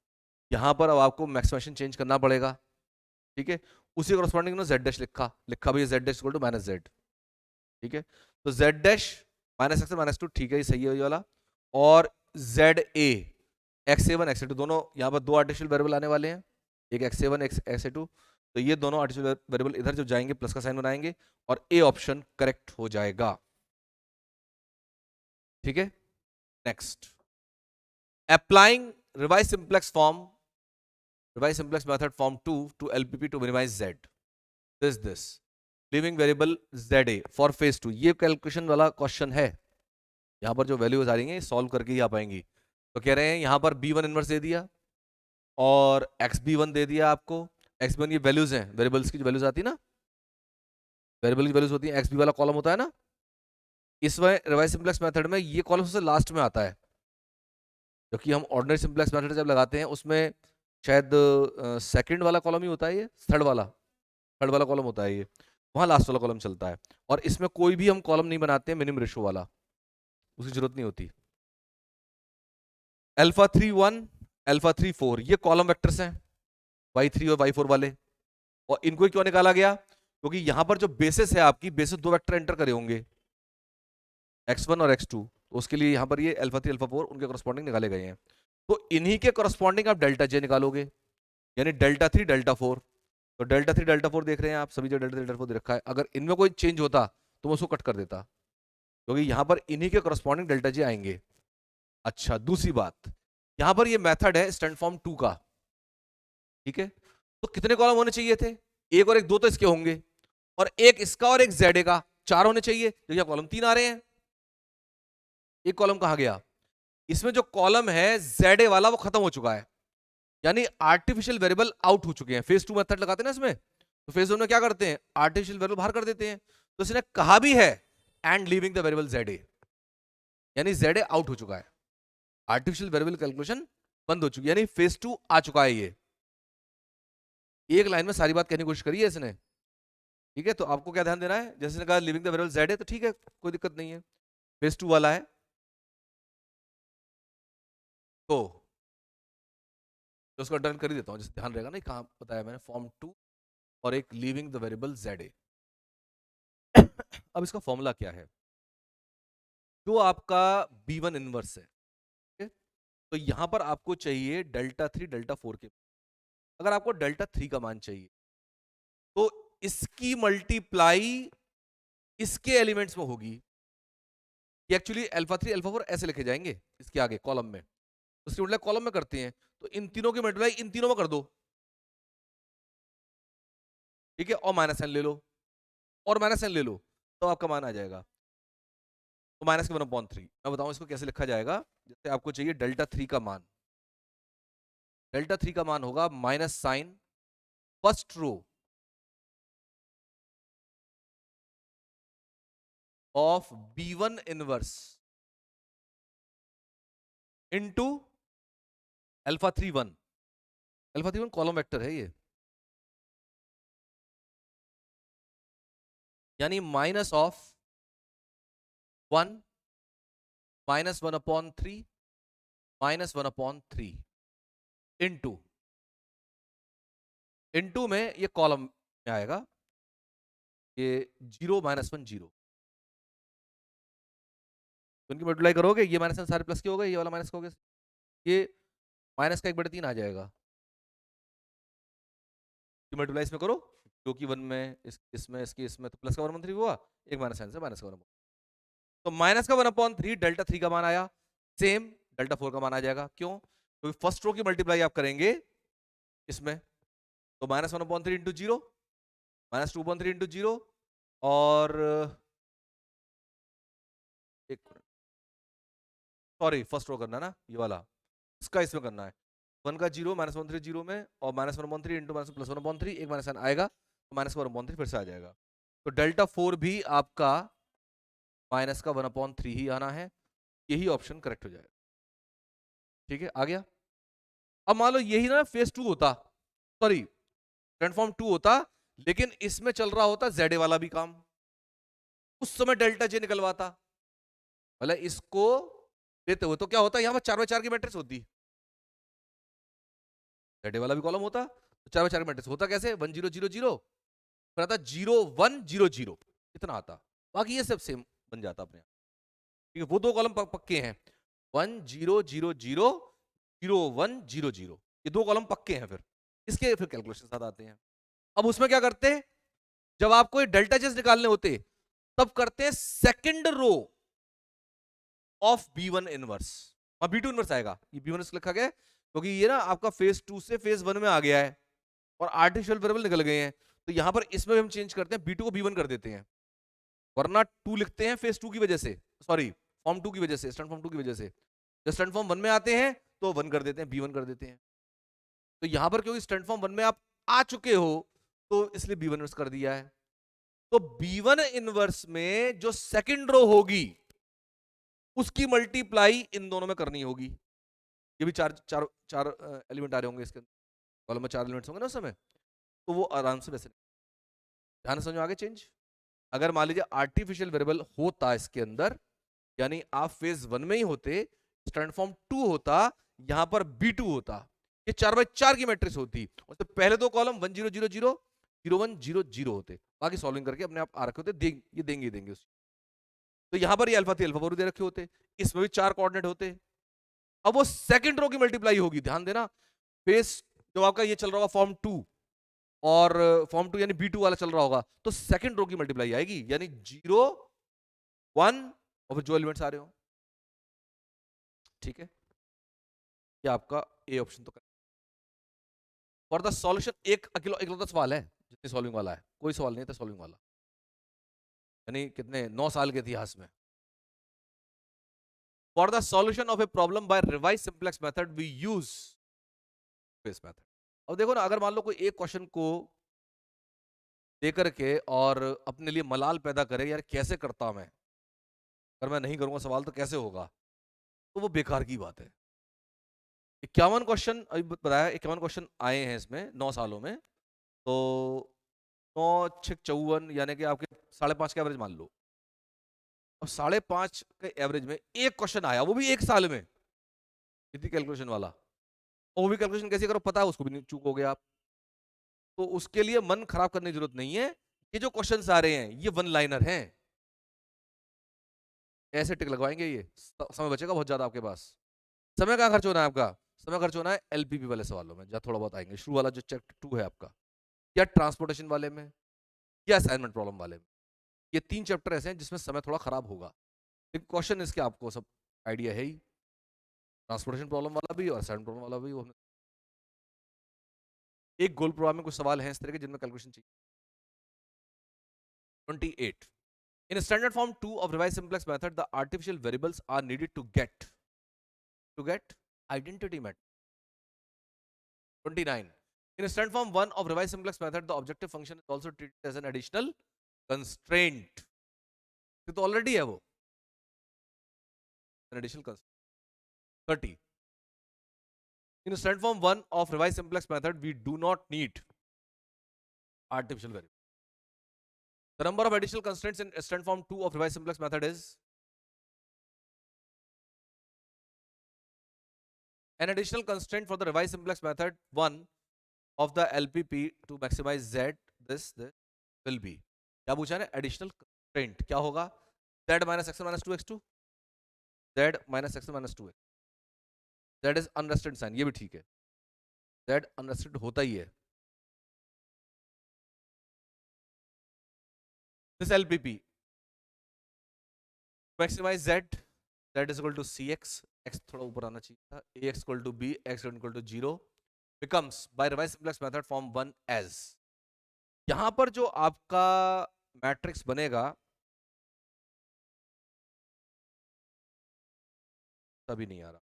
यहां पर अब आपको मैक्सिमाइजेशन चेंज करना पड़ेगा। ठीक है, उसी corresponding ना Z डैश लिखा भाई Z dash equal to minus Z। ठीक है, तो Z dash minus x minus two, ठीक है ये सही है ये वाला, और ZA x1 x2 दोनों यहां पर दो आर्टिफिशियल वेरिएबल आने वाले हैं, एक x1 x2, तो ये दोनों आर्टिफिशियल वेरिएबल इधर जो जाएंगे प्लस का साइन बनाएंगे और ए ऑप्शन करेक्ट हो जाएगा। ठीक है, next, applying revise simplex method form 2 to LPP to minimize Z this leaving variable ZA for phase 2, ये कैलकुलेशन वाला क्वेश्चन है। यहां पर जो वैल्यूज आ रही हैं सॉल्व करके ही आ पाएंगी। तो कह रहे हैं यहां पर B1 इनवर्स दे दिया और XB1 दे दिया आपको, XB1 ये वैल्यूज हैं, वेरिएबल्स की जो वैल्यूज आती है ना, वेरिएबल की वैल्यूज होती है, XB वाला कॉलम होता है ना, इसमें रिवाइज सिंपलेक्स मेथड में ये कॉलम सबसे लास्ट में आता है, क्योंकि हम ऑर्डिनरी सिंपलेक्स मेथड जब लगाते हैं उसमें शायद सेकंड वाला कॉलम ही होता है, ये थर्ड वाला कॉलम होता है, ये वहां लास्ट वाला कॉलम चलता है। और इसमें कोई भी हम कॉलम नहीं बनाते हैं मिनिमम रेशियो वाला, उसकी जरूरत नहीं होती। अल्फा 3 1 अल्फा 3 4 ये कॉलम वेक्टर्स हैं y3 और y4 वाले, और इनको क्यों निकाला गया, क्योंकि यहां पर जो बेसिस है आपकी, बेसिस दो वेक्टर एंटर करे होंगे x1 और x2, तो उसके लिए यहां पर ये अल्फा 3 अल्फा 4 उनके करस्पॉन्डिंग निकाले गए हैं। तो इन्हीं के करस्पॉन्डिंग आप डेल्टा जे निकालोगे, यानी डेल्टा 3 डेल्टा 4। तो डेल्टा 3 डेल्टा 4 देख रहे हैं आप, सभी जो डेल्टा 3 डेल्टा 4 दे रखा है, अगर इनमें कोई चेंज होता तो मैं उसको कट कर देता, क्योंकि यहां पर इन्हीं के करस्पॉन्डिंग डेल्टा जी आएंगे। अच्छा, दूसरी बात, यहां पर ये मेथड है स्टैंड फॉर्म 2 का, ठीक है। तो कितने कॉलम होने चाहिए थे? एक और एक, दो तो इसके होंगे, और एक इसका और एक जेड का, चार होने चाहिए। तो यहाँ कॉलम 3 आ रहे हैं, एक कॉलम कहां गया? इसमें जो कॉलम है जेड वाला वो खत्म हो चुका है, यानी आर्टिफिशियल वेरिएबल आउट हो चुके हैं। फेज 2 मेथड लगाते हैं ना इसमें, तो फेज 1 में क्या करते हैं, आर्टिफिशियल वेरिएबल बाहर कर देते हैं। तो इसने कहा भी है and leaving the variable Z, यानी जेड आउट हो चुका है, आर्टिफिशियल वेरिएबल कैलकुलेशन बंद हो चुकी है, यानी फेज 2 आ चुका है। ये एक लाइन में सारी बात कहने की कोशिश करी है इसने, ठीक है। तो आपको क्या ध्यान देना है, जैसे इसने कहा लिविंग द वेरिएबल जेड है, तो ठीक है, कोई दिक्कत नहीं है, फेज 2 वाला है। तो उसको डन कर ही देता हूं, जैसे ध्यान रहेगा ना, कहां बताया मैंने, फॉर्म 2 और एक लीविंग द वेरिएबल जेड। अब इसका फॉर्मूला क्या है? जो आपका B1 इनवर्स है, ठीक है, तो यहां पर आपको चाहिए डेल्टा 3 डेल्टा 4 के। अगर आपको डेल्टा 3 का मान चाहिए तो इसकी मल्टीप्लाई इसके एलिमेंट्स में होगी। ये एक्चुअली अल्फा 3 अल्फा 4 ऐसे लिखे जाएंगे इसके आगे कॉलम में, तो इसकी मल्टीप्लाई कॉलम में करते हैं, तो इन तीनों की मल्टीप्लाई इन तीनों में कर दो, ठीक है, और माइनस एन ले लो, और माइनस एन ले लो, तो आपका मान आ जाएगा। तो माइनस के 1/3 मैं बताऊं इसको कैसे लिखा जाएगा। जैसे आपको चाहिए डेल्टा 3 का मान, डेल्टा 3 का मान होगा minus sign first row of B1 inverse into alpha 3 1। Alpha 3 1 column vector है ये, यानी माइनस ऑफ 1 -1/3 -1/3 इनटू, इनटू में ये कॉलम में आएगा, ये 0 -1 0, तो इनकी मल्टीप्लाई करोगे, ये माइनस सारे प्लस के हो गए, ये वाला माइनस का हो गया, ये माइनस का 1/3 आ जाएगा। मल्टीप्लाई इसमें करो, जो कि 1 में इसमें इसके इसमें, तो प्लस का 1/3 हुआ, एक माइनस साइन से माइनस का 1, तो माइनस का 1/3 डेल्टा 3 का मान आया, सेम डेल्टा 4 का मान आ जाएगा। क्यों? क्योंकि फर्स्ट रो की मल्टीप्लाई आप करेंगे इसमें, तो -1/3 इंटू 0, -2/3 इंटू 0, और एक सॉरी फर्स्ट रो करना है ना, ये वाला, इसका इसमें करना है, 1 का 0 -1/3 0 में, और -1/3 इंटू माइनस प्लस 1/3, एक माइनस आएगा, तो माइनस का 1/3 फिर से आ जाएगा। तो डेल्टा 4 भी आपका माइनस का 1/3 ही आना है, यही ऑप्शन करेक्ट हो जाएगा, ठीक है। आ गया। अब मान लो यही ना फेज 2 होता, सॉरी ट्रांसफॉर्म 2 होता, लेकिन इसमें चल रहा होता जेड वाला भी काम, उस समय डेल्टा जे निकलवाता, मतलब इसको देते हुए, तो क्या होता, यहां पर 4x4 की मैट्रिक्स होती, जेड वाला भी कॉलम होता, तो 4x4 की मैट्रिक्स होता कैसे, 1 0 0 0, फिर आता 0 1 0 0, इतना आता, बाकी ये सब सेम बन जाता अपने आप, ठीक है। वो दो कॉलम पक्के हैं, 1 0 0 0 0 1 0 0, ये दो कॉलम पक्के हैं, फिर इसके फिर कैलकुलेशन साथ आते हैं। अब उसमें क्या करते हैं, जब आपको ये डेल्टा जेस निकालने होते तब करते हैं second row of B1 inverse, और B2 इनवर्स आएगा, ये B1 इनवर्स लिखा गया है क्योंकि ये ना आपका फेज 2 से फेज 1 में आ गया है और आर्टिफिशियल वेरिएबल निकल गए हैं, तो यहां पर इसमें हम चेंज करते हैं, B2 को B1 कर देते हैं, वरना 2 लिखते हैं फेज 2 की वजह से, सॉरी फॉर्म 2 की वजह से, स्टैंड फॉर्म 2 की वजह से, जब स्टैंड फॉर्म 1 में आते हैं तो 1 कर देते हैं, B1 कर देते हैं। तो यहां पर क्योंकि स्टैंड फॉर्म 1 में आप आ चुके हो, तो इसलिए B1 इनवर्स कर दिया है। तो B1 इनवर्स में जो सेकंड रो होगी उसकी मल्टीप्लाई इन दोनों में करनी होगी, ये भी चार चार चार एलिमेंट आ रहे होंगे इसके कॉलम में, 4 एलिमेंट्स होंगे ना उस समय, तो वो आराम से वैसे, ध्यान समझो आगे चेंज। अगर मान लीजिए आर्टिफिशियल वेरिएबल होता इसके अंदर, यानी आप फेज 1 में ही होते, स्टैंड फॉर्म 2 होता, यहां पर B2 होता, ये 4x4 की मैट्रिक्स होती, और तो पहले दो कॉलम 1 0 0 0 0 1 0 0 होते, बाकी सॉल्विंग करके अपने आप आ रखे होते, ये देंगे उस, तो यहां पर ये अल्फा 3 अल्फा 4 दे रखे होते, इसमें भी 4 कोऑर्डिनेट होते। अब वो सेकंड रो की मल्टीप्लाई होगी, ध्यान देना, फेस जब आपका ये चल रहा होगा फॉर्म 2, और फॉर्म 2 यानी B2 वाला चल रहा होगा, तो सेकंड रो की मल्टीप्लाई आएगी, यानी 0 1 और फिर जो एलिमेंट्स आ रहे हो, ठीक है, ये आपका ए ऑप्शन तो। फॉर द सॉल्यूशन, एक अकेला इकलौता सवाल है जितनी सॉल्विंग वाला है, कोई सवाल नहीं था सॉल्विंग वाला, यानी कितने 9 साल के इतिहास में। For the solution of a problem by revise simplex method we use space method. अब देखो ना, अगर मान लो कोई एक क्वेश्चन को देकर के और अपने लिए मलाल पैदा करे, यार कैसे करता मैं, अगर मैं नहीं करूंगा सवाल तो कैसे होगा, तो वो बेकार की बात है। 51 क्वेश्चन अभी बताया, 51 क्वेश्चन आए हैं इसमें 9 सालों में, तो 9 6 54, यानी कि आपके 5.5 का एवरेज मान लो। अब 5.5 के एवरेज में एक क्वेश्चन आया, वो भी एक साल में, इतनी कैलकुलेशन वाला, और वो भी कैलकुलेशन कैसे करो पता है, उसको भी नहीं चूक हो गया आप। तो उसके लिए मन खराब करने की जरूरत नहीं है। ये जो क्वेश्चंस आ रहे हैं ये वन लाइनर हैं, ऐसे टिक लगवाएंगे, ये समय बचेगा बहुत ज्यादा आपके पास। समय का खर्च होना है आपका, समय खर्च होना है एलपीपी वाले सवालों में, जहाँ थोड़ा बहुत आएंगे, शुरू वाला जो चैप्टर 2 है आपका, या ट्रांसपोर्टेशन वाले में, या असाइनमेंट प्रॉब्लम वाले में। ये 3 चैप्टर ऐसे हैं जिसमें समय थोड़ा खराब होगा, लेकिन क्वेश्चन इसके आपको सब आइडिया है ही, ट्रांसपोर्टेशन प्रॉब्लम वाला भी और असाइनमेंट प्रॉब्लम वाला भी। वो एक गोल प्रोग्राम में कुछ सवाल हैं इस तरह के जिनमें कैलकुलेशन चाहिए। 28, in standard form 2 of revised simplex method the artificial variables are needed to get identity met. 29, in standard form 1 of revised simplex method the objective function is also treated as an additional constraint. ये तो ऑलरेडी है वो, an additional constraint. 30, in standard form 1 of revised simplex method we do not need artificial variable. The number of additional constraints in standard form 2 of revised simplex method is an additional constraint for the revised simplex method 1 of the LPP to maximize Z, this will be, क्या पूछा है, एडिशनल कंस्ट्रेंट क्या होगा, Z minus x1 minus 2x2, Z minus x1 minus 2x, Z is unrestricted sign, ये भी ठीक है, Z unrestricted होता ही है। This LPP maximize Z, Z is equal to CX, x थोड़ा ऊपर आना चाहिए था, AX equal to B, X equal to 0 becomes by revised simplex method form 1 as, यहां पर जो आपका मैट्रिक्स बनेगा तभी नहीं आ रहा,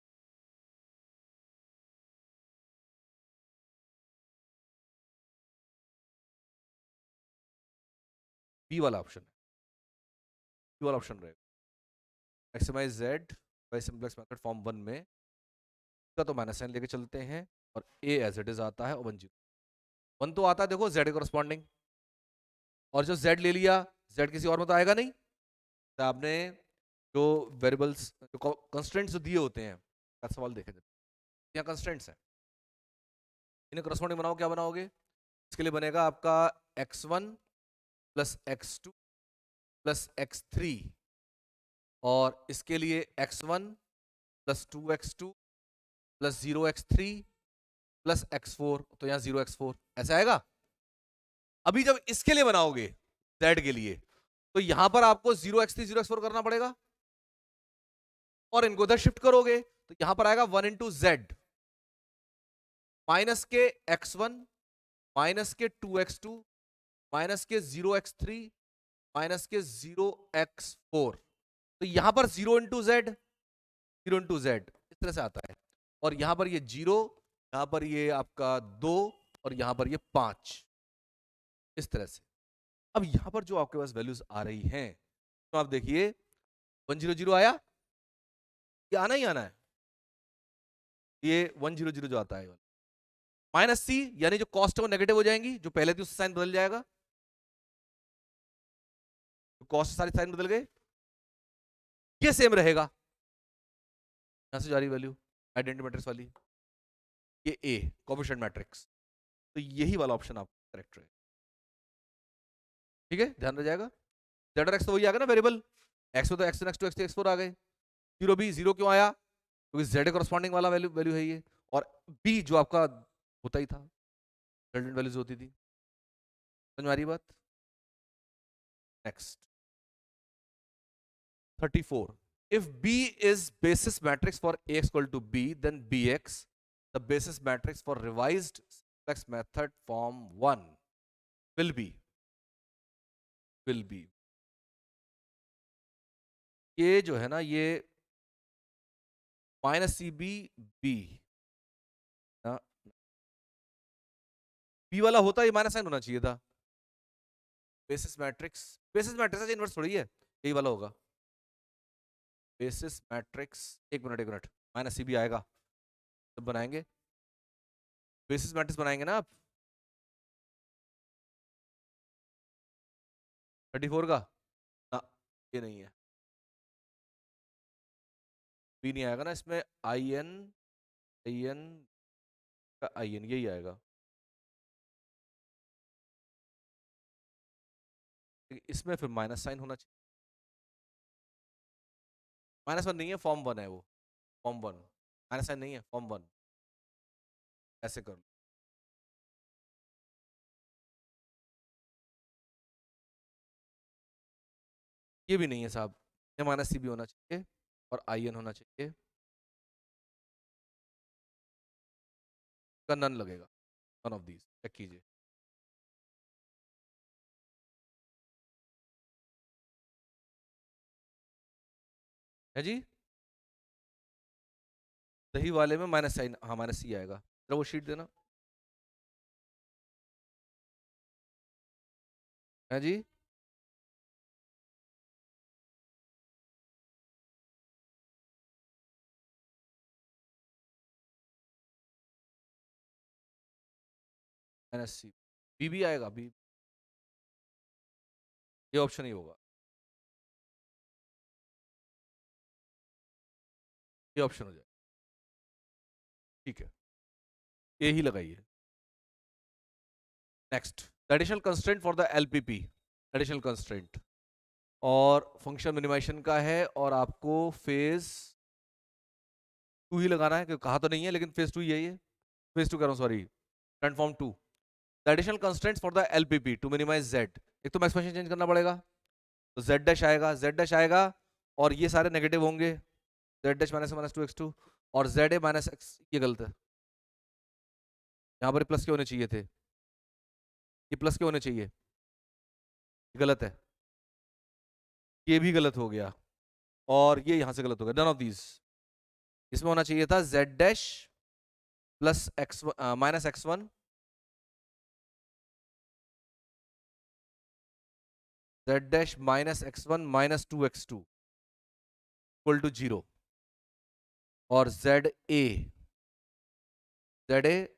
बी वाला ऑप्शन है, बी वाला ऑप्शन रहेगा, maximize Z by simplex method form 1 में, का तो माइनस साइन लेके चलते हैं, और ए एज इट इज आता है, और 1 0 1 तो आता है देखो जेड के करस्पॉन्डिंग, और जो जेड ले लिया, जेड किसी और में तो आएगा नहीं, तो आपने जो वेरिएबल्स जो कंस्ट्रेंट्स जो दिए होते हैं, का सवाल देखे थे, यहाँ कंस्ट्रेंट्स हैं, इन्हें करस्पॉन्डिंग बनाओ, क्या बनाओगे, इसके लिए बनेगा आपका x1 plus x2 plus x3, और इसके लिए x1 plus 2x2 plus 0x3 plus x4, तो यहां 0x4 ऐसा आएगा। अभी जब इसके लिए बनाओगे z के लिए, तो यहां पर आपको 0x3 0x4 करना पड़ेगा, और इनको इधर शिफ्ट करोगे तो यहां पर आएगा 1 इंटू जेड, माइनस के x1 माइनस के 2x2 माइनस के 0x3 माइनस के 0x4, तो यहां पर 0 इंटू जेड, 0 इंटू जेड इस तरह से आता है, और यहां पर ये 0, यहां पर ये आपका 2, और यहां पर ये 5, इस तरह से। अब यहां पर जो आपके पास वैल्यूज आ रही हैं, तो आप देखिए 100 आया, ये आना ही आना है, ये 100 जो आता है, माइनस सी यानी जो कॉस्ट है वो नेगेटिव हो जाएंगी, जो पहले थी उससे साइन बदल जाएगा, तो कॉस्ट सारे साइन बदल गए, ये सेम रहेगा, यहां से जा रही वैल्यू आइडेंटिटी मैट्रिक्स वाली, ये ए कोएफिशिएंट मैट्रिक्स, तो यही वाला ऑप्शन आपका करेक्ट रहेगा, ठीक है, ध्यान रह जाएगा। जेड और एक्स तो वही आ गया ना वेरिएबल, एक्स में तो X X two X X four आ गए, जीरो बी जीरो क्यों आया, क्योंकि जेड करस्पॉन्डिंग वाला वैल्यू वैल्यू है ये, और बी जो आपका होता ही था, रिजल्टेंट वैल्यूज होती थी, समझ में आ रही बात। Next 34. If B is basis matrix for Ax equal to B, then Bx, the basis matrix for revised simplex method form 1 will be ये जो है ना, ये minus C B B, B वाला होता ये माइनस साइन होना चाहिए था। बेसिस मैट्रिक्स इनवर्स थोड़ी है, यही वाला होगा बेसिस मैट्रिक्स। एक मिनट, माइनस सी बी आएगा तब बनाएंगे, बेसिस मैट्रिक्स बनाएंगे ना आप 34 का ना, ये नहीं है, बी नहीं आएगा ना इसमें, आई एन का आई एन यही आएगा। इसमें फिर माइनस साइन होना चाहिए, माइनस वन नहीं है, फॉर्म वन है वो, फॉर्म वन, माइनस साइन नहीं है, फॉर्म वन। ऐसे कर लो, ये भी नहीं है साहब, ये माइनस सी भी होना चाहिए और आई एन होना चाहिए, का नन लगेगा, वन ऑफ दीज चेक कीजिए। है जी, दही वाले में माइनस साइन, हाँ माइनस सी आएगा, जरा वो शीट देना। है जी, माइनस सी, बी भी आएगा, बी, ये ऑप्शन ही होगा, ये ऑप्शन हो जाए, ठीक है, ये ही लगाइए। Next, additional constraint for the LPP, additional constraint और फंक्शन मिनिमाइजेशन का है, और आपको फेज टू ही लगाना है, क्योंकि कहा तो नहीं है लेकिन फेज टू ही है ये, फेज टू कह रहा हूँ sorry, transform to. The additional constraints for the LPP to minimize Z, एक तो एक्सप्रेशन चेंज करना पड़ेगा, तो जेड डैश आएगा, जेड डैश आएगा और ये सारे नेगेटिव होंगे, Z dash minus two x two, और जेड ए माइनस एक्स, ये गलत है, यहाँ पर प्लस के होने चाहिए थे, ये प्लस के होने चाहिए, ये गलत है, ये भी गलत हो गया, और ये यहां से गलत हो गया, नन ऑफ दीज। इसमें होना चाहिए था Z dash plus x minus x one, Z dash minus x one minus two x two equal to zero, और जेड ए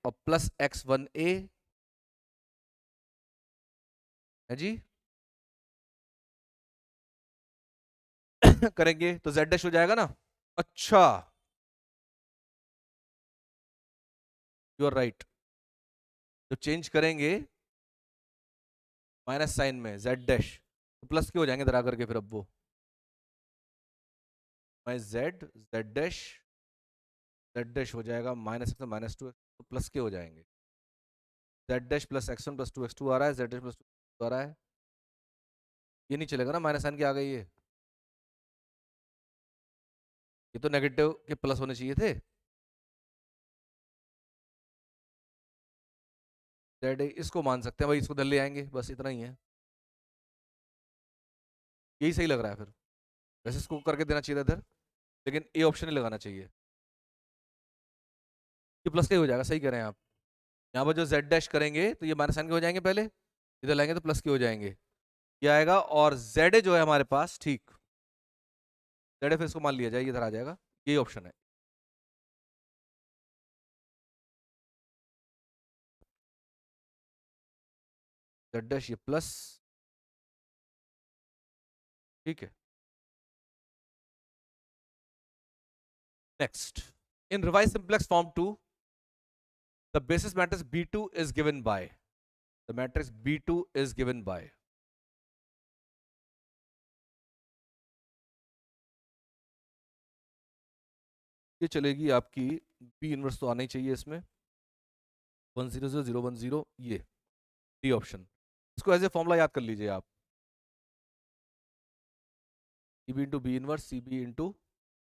और प्लस एक्स वन ए, है जी करेंगे तो जेड डैश हो जाएगा ना। अच्छा, यू आर राइट, तो चेंज करेंगे माइनस साइन में जेड डैश, तो प्लस के हो जाएंगे दरा करके, फिर अब वो जेड डैश हो जाएगा minus x minus two X, तो प्लस के हो जाएंगे, Z dash plus X one plus two x two आ रहा है, जेड डैश प्लस टू आ रहा है, ये नहीं चलेगा ना, माइनस साइन के आ गई ये तो नेगेटिव के प्लस होने चाहिए थे, जेड इसको मान सकते हैं भाई, इसको दल ले आएंगे, बस इतना ही है, यही सही लग रहा है फिर, वैसे इसको करके देना चाहिए था इधर, लेकिन ए ऑप्शन ही लगाना चाहिए, ये प्लस का ही हो जाएगा, सही कह रहे हैं आप। यहाँ पर जो जेड डैश करेंगे तो ये माइनस साइन के हो जाएंगे पहले, इधर लाएंगे तो प्लस के हो जाएंगे, ये आएगा, और जेड जो है हमारे पास, ठीक, जेड फिर इसको मान लिया जाए, इधर आ जाएगा, यही ऑप्शन है। जेड डैश ये प्लस, ठीक है। Next, in revise simplex form 2 the basis matrix B2 is given by, the matrix B2 is given by, ये चलेगी आपकी बी इनवर्स, तो आना ही चाहिए इसमें 100 010, ये डी ऑप्शन, इसको एज ए फॉर्मूला याद कर लीजिए आप, C B into B inverse, C B into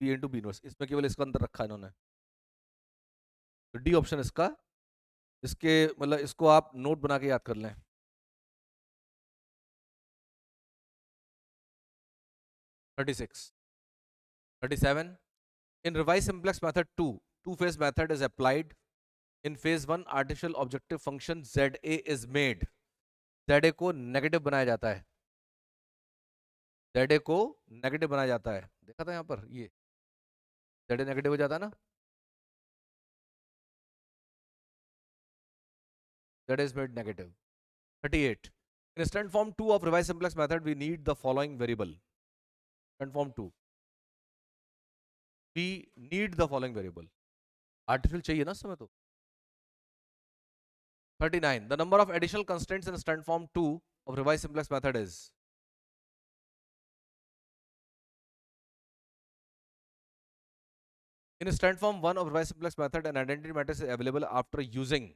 B inverse, इसमें केवल इसका अंतर रखा है इन्होंने। तो डी ऑप्शन इसका, इसके मतलब इसको आप नोट बना के याद कर लें। 36, 37, in revised simplex method 2, two-phase method is applied. In phase 1, artificial objective function za is made. za को नेगेटिव बनाया जाता है, za को नेगेटिव बनाया जाता है, देखा था यहाँ पर, ये za नेगेटिव हो जाता है ना, za is made negative. 38, in stand form 2 of revised simplex method we need the following variable. Stand form 2 we need the following variable, artificial चाहिए ना इस समय तो। 39, the number of additional constraints in stand form 2 of revised simplex method is, in stand form 1 of revised simplex method an identity matrix is available after using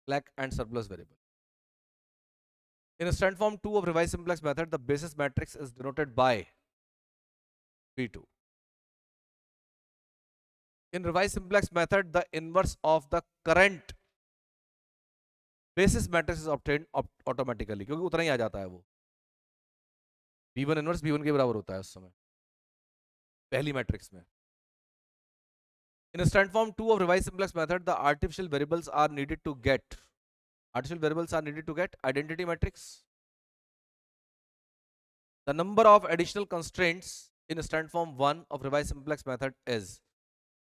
slack and surplus variable. In stand form 2 of revised simplex method the basis matrix is denoted by V2. In revised simplex method the inverse of the current basis matrix is obtained automatically, क्योंकि उतना ही आ जाता है वो, V1 इनवर्स V1 के बराबर होता है उस समय पहली मैट्रिक्स में। In stand form 2 of revised simplex method the artificial variables are needed to get identity matrix. The number of additional constraints in stand form 1 of revised simplex method is,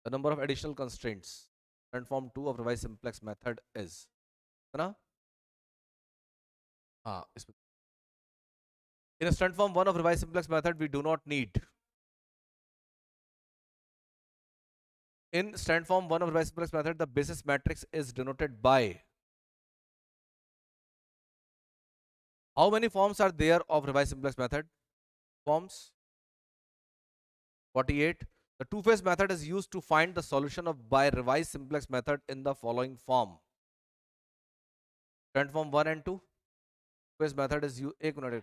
the number of additional constraints stand form 2 of revised simplex method is, है ना, हाँ इसमें। In stand form 1 of revised simplex method we do not need, in stand form 1 of revised simplex method the basis matrix is denoted by, how many forms are there of revised simplex method? Forms 48. The two-phase method is used to find the solution of by revised simplex method in the following form. Stand form 1 and 2. Two-phase method is used, एक मिनट,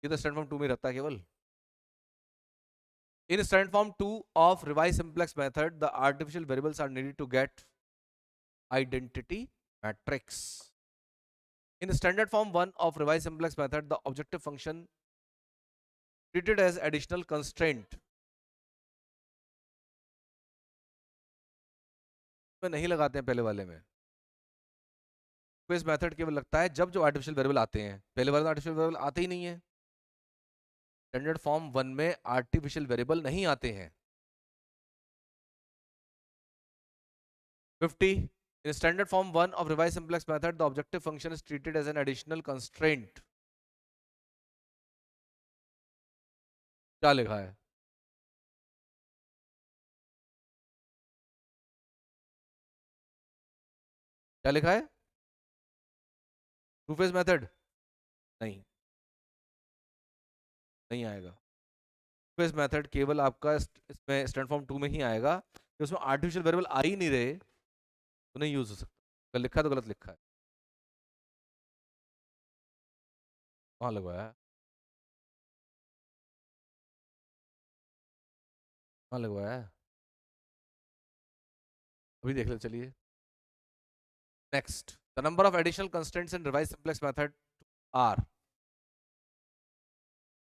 ये तो stand form 2 में रहता है केवल। In stand form 2 of revised simplex method, the artificial variables are needed to get identity matrix. In standard form 1 of revised simplex method, the objective function treated as additional constraint में नहीं लगाते हैं पहले वाले में, इस मेथड केवल लगता है जब जो आर्टिफिशियल वेरिएबल आते हैं, पहले वाले में आर्टिफिशियल वेरिएबल आते ही नहीं है, स्टैंडर्ड फॉर्म 1 में आर्टिफिशियल वेरिएबल नहीं आते हैं। 50, in standard form 1 of revised simplex method the objective function is treated as an additional constraint. क्या लिखा है, क्या लिखा है, टू फेज मेथड नहीं, नहीं आएगा। टू फेज मेथड केवल आपका इसमें स्टैंडर्ड फॉर्म 2 में ही आएगा, कि उसमें आर्टिफिशियल वेरिएबल आ ही नहीं रहे तो नहीं यूज हो सकता, अगर लिखा है तो गलत लिखा है। कहाँ लगवाया है, कहाँ लगवाया है, अभी देख ले चलिए। Next, the number of additional constraints in revised simplex method are,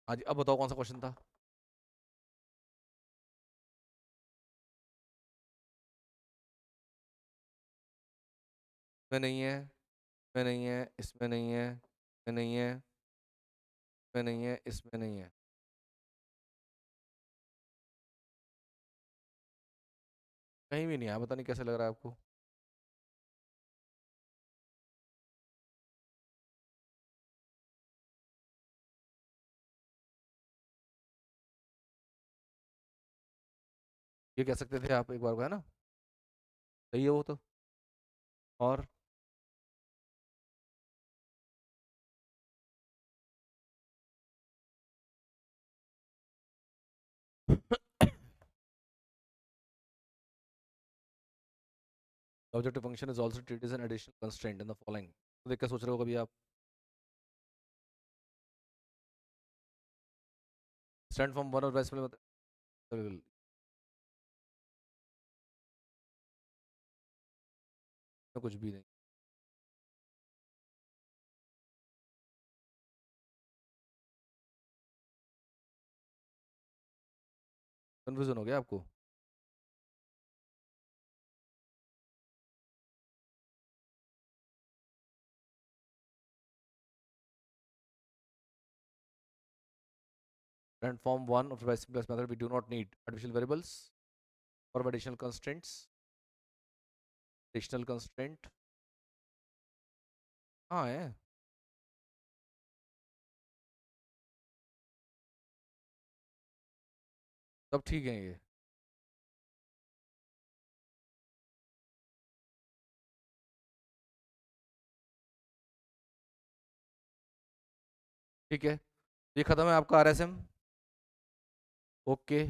हाँ जी अब बताओ कौन सा क्वेश्चन था, इसमें नहीं है, इसमें नहीं है, इसमें नहीं है, इसमें नहीं है, इसमें नहीं है, इसमें नहीं है, कहीं भी नहीं आया, पता नहीं कैसे लग रहा है आपको। ये कह सकते थे आप एक बार को, है ना, सही है वो तो। और objective function is also treated as an additional constraint in the following, तो देख के सोच रहे हो कभी आप, स्टैंड फॉर्म वन और वैसे में कुछ भी नहीं। कन्फ्यूजन हो गया आपको? Stand form one of simplest method, we do not need artificial variables और एडिशनल कंस्ट्रेंट्स। एडिशनल कंस्ट्रेंट हाँ है, सब ठीक है ये। ठीक है, ये खत्म है आपका आरएसएम। ओके।